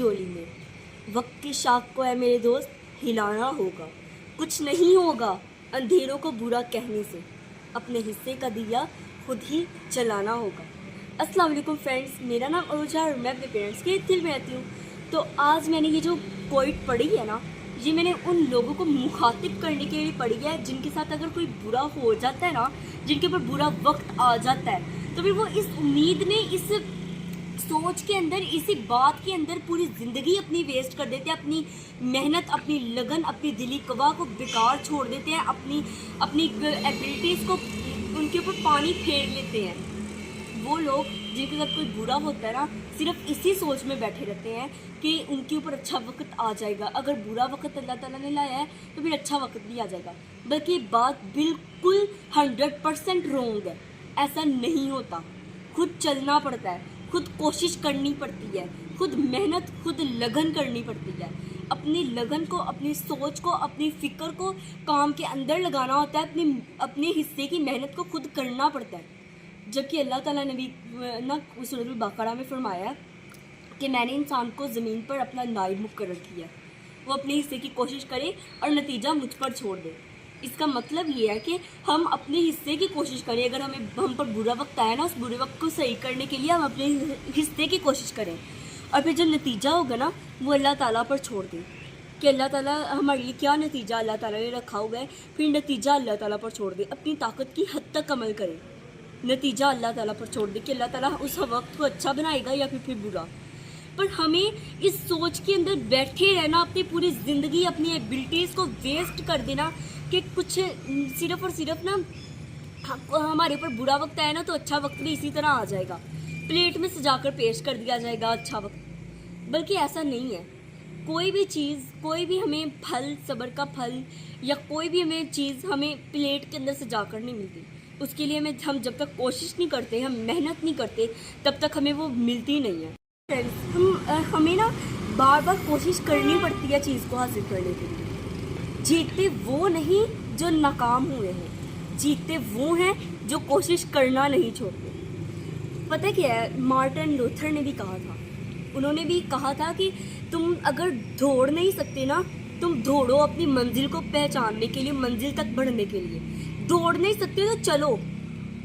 तिजोरी में। वक्त की शाख को है मेरे दोस्त हिलाना होगा, कुछ नहीं होगा अंधेरों को बुरा कहने से, अपने हिस्से का दिया खुद ही जलाना होगा। अस्सलाम वालेकुम फ्रेंड्स, मेरा नाम अरूजा और मैं अपने पेरेंट्स के दिल में रहती हूँ। तो आज मैंने ये जो पोइट पढ़ी है ना, ये मैंने उन लोगों को मुखातिब करने के लिए पढ़ी है जिनके साथ अगर कोई बुरा हो जाता है ना, जिनके ऊपर बुरा वक्त आ जाता है, तो फिर वो इस उम्मीद में, इस सोच के अंदर, इसी बात के अंदर पूरी ज़िंदगी अपनी वेस्ट कर देते हैं, अपनी मेहनत, अपनी लगन, अपनी दिली कवा को बेकार छोड़ देते हैं, अपनी एबिलिटीज़ को उनके ऊपर पानी फेर लेते हैं। वो लोग जिनके साथ कोई बुरा होता है ना, सिर्फ इसी सोच में बैठे रहते हैं कि उनके ऊपर अच्छा वक्त आ जाएगा। अगर बुरा वक्त अल्लाह ताला ने लाया है तो फिर अच्छा वक्त भी आ जाएगा। बल्कि ये बात बिल्कुल 100% रॉन्ग है। ऐसा नहीं होता। खुद चलना पड़ता है, खुद कोशिश करनी पड़ती है, खुद मेहनत, खुद लगन करनी पड़ती है। अपनी लगन को, अपनी सोच को, अपनी फ़िक्र को काम के अंदर लगाना होता है। अपने हिस्से की मेहनत को खुद करना पड़ता है। जबकि अल्लाह ताला ने भी ना सूरह बकरा में फरमाया कि मैंने इंसान को ज़मीन पर अपना नाइब मुकर्रर किया, वो अपने हिस्से की कोशिश करे और नतीजा मुझ पर छोड़ दे। इसका मतलब ये है कि हम अपने हिस्से की कोशिश करें। अगर हम पर बुरा वक्त आया ना, उस बुरे वक्त को सही करने के लिए हम अपने हिस्से की कोशिश करें, और फिर जो नतीजा होगा ना, वो अल्लाह ताला पर छोड़ दें कि अल्लाह ताला हमारे लिए क्या नतीजा अल्लाह ताला ने रखा हुआ है। फिर नतीजा अल्लाह ताला पर छोड़ दें, अपनी ताकत की हद तक अमल करें। नतीजा अल्लाह ताला पर छोड़ दे कि अल्लाह ताला उस वक्त को अच्छा बनाएगा या फिर बुरा। पर हमें इस सोच के अंदर बैठे रहना, अपनी पूरी ज़िंदगी अपनी एबिलिटीज़ को वेस्ट कर देना कि कुछ सिर्फ और सिर्फ ना हमारे ऊपर बुरा वक्त आया ना, तो अच्छा वक्त भी इसी तरह आ जाएगा, प्लेट में सजाकर पेश कर दिया जाएगा अच्छा वक्त। बल्कि ऐसा नहीं है। कोई भी चीज़, कोई भी हमें फल, सब्र का फल या कोई भी हमें चीज़ हमें प्लेट के अंदर सजाकर नहीं मिलती। उसके लिए हम जब तक कोशिश नहीं करते, हम मेहनत नहीं करते, तब तक हमें वो मिलती नहीं है। फ्रेंड्स, हमें ना बार बार कोशिश करनी पड़ती है चीज़ को हासिल करने के लिए। जीतते वो नहीं जो नाकाम हुए हैं, जीतते वो हैं जो कोशिश करना नहीं छोड़ते। पता क्या है, मार्टिन लूथर ने भी कहा था, उन्होंने भी कहा था कि तुम अगर दौड़ नहीं सकते ना, तुम दौड़ो अपनी मंजिल को पहचानने के लिए, मंजिल तक बढ़ने के लिए। दौड़ नहीं सकते तो चलो,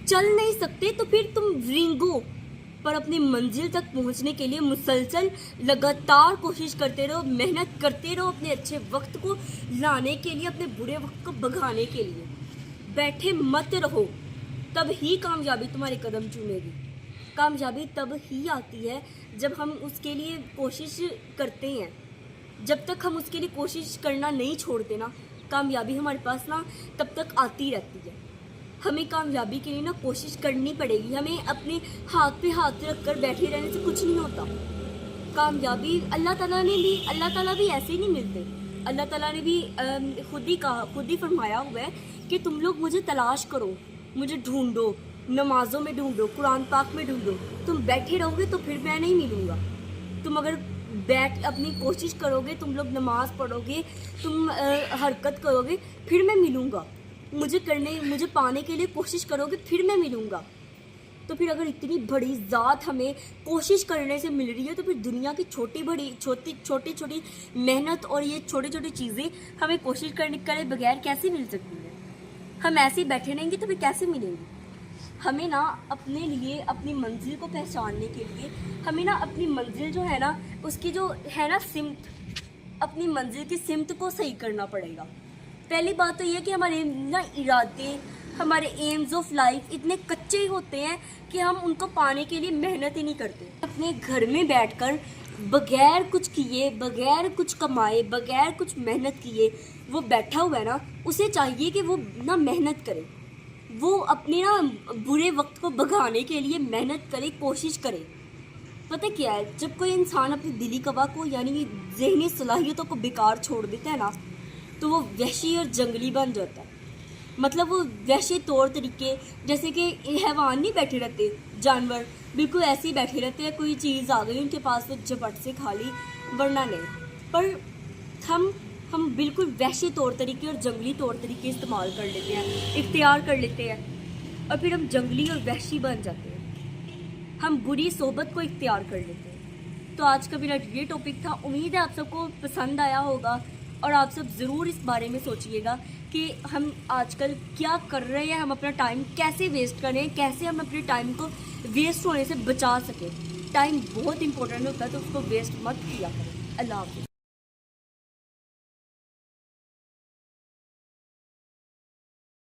चल नहीं सकते तो फिर तुम रेंगो, पर अपनी मंजिल तक पहुंचने के लिए मुसलसल लगातार कोशिश करते रहो, मेहनत करते रहो, अपने अच्छे वक्त को लाने के लिए, अपने बुरे वक्त को भगाने के लिए। बैठे मत रहो, तब ही कामयाबी तुम्हारे कदम चूमेगी। कामयाबी तब ही आती है जब हम उसके लिए कोशिश करते हैं। जब तक हम उसके लिए कोशिश करना नहीं छोड़ते ना, कामयाबी हमारे पास ना तब तक आती रहती है। हमें कामयाबी के लिए ना कोशिश करनी पड़ेगी। हमें अपने हाथ पे हाथ रखकर बैठे रहने से कुछ नहीं होता। कामयाबी अल्लाह ताला भी ऐसे ही नहीं मिलते। अल्लाह ताला ने भी खुद ही फरमाया हुआ है कि तुम लोग मुझे तलाश करो, मुझे ढूंढो, नमाज़ों में ढूंढो, कुरान पाक में ढूंढो। तुम बैठे रहोगे तो फिर मैं नहीं मिलूँगा। तुम अगर अपनी कोशिश करोगे, तुम लोग नमाज पढ़ोगे, तुम हरकत करोगे, फिर मैं मिलूँगा। मुझे पाने के लिए कोशिश करोगे, फिर मैं मिलूँगा। तो फिर अगर इतनी बड़ी ज़ात हमें कोशिश करने से मिल रही है, तो फिर दुनिया की छोटी मेहनत और ये छोटी छोटी चीज़ें हमें कोशिश करे बगैर कैसे मिल सकती है। हम ऐसे ही बैठे रहेंगे तो फिर कैसे मिलेंगी। हमें ना अपने लिए, अपनी मंजिल को पहचानने के लिए, हमें ना अपनी मंजिल जो है ना, उसकी जो है ना सिमत, अपनी मंजिल की सिमत को सही करना पड़ेगा। पहली बात तो ये कि हमारे ना इरादे, हमारे एम्स ऑफ लाइफ इतने कच्चे होते हैं कि हम उनको पाने के लिए मेहनत ही नहीं करते। अपने घर में बैठकर बगैर कुछ किए, बगैर कुछ कमाए, बगैर कुछ मेहनत किए वो बैठा हुआ है ना, उसे चाहिए कि वो ना मेहनत करे, वो अपने ना बुरे वक्त को भगाने के लिए मेहनत करे, कोशिश करे। पता क्या है, जब कोई इंसान अपनी दिली कवा को यानी कि ज़हनी सलाहियतों को बेकार छोड़ देता है ना, तो वो वहशी और जंगली बन जाता है। मतलब वो वहशी तौर तरीके, जैसे कि हैवान नहीं बैठे रहते, जानवर बिल्कुल ऐसे ही बैठे रहते हैं। कोई चीज़ आ गई उनके पास तो झपट से खा ली, वरना नहीं। पर हम बिल्कुल वहशी तौर तरीके और जंगली तौर तरीके इस्तेमाल कर लेते हैं, इख्तियार कर लेते हैं, और फिर हम जंगली और वहशी बन जाते हैं। हम बुरी सोबत को इख्तियार कर लेते हैं। تو آج کا میرا یہ ٹاپک تھا. امید ہے آپ سب کو پسند آیا ہوگا اور آپ سب ضرور اس بارے میں سوچیے گا کہ ہم آج کل کیا کر رہے ہیں, ہم اپنا ٹائم کیسے ویسٹ کریں, کیسے ہم اپنے ٹائم کو ویسٹ ہونے سے بچا سکیں. ٹائم بہت امپورٹنٹ ہوتا ہے تو اس کو ویسٹ مت کیا کریں. اللہ حافظ.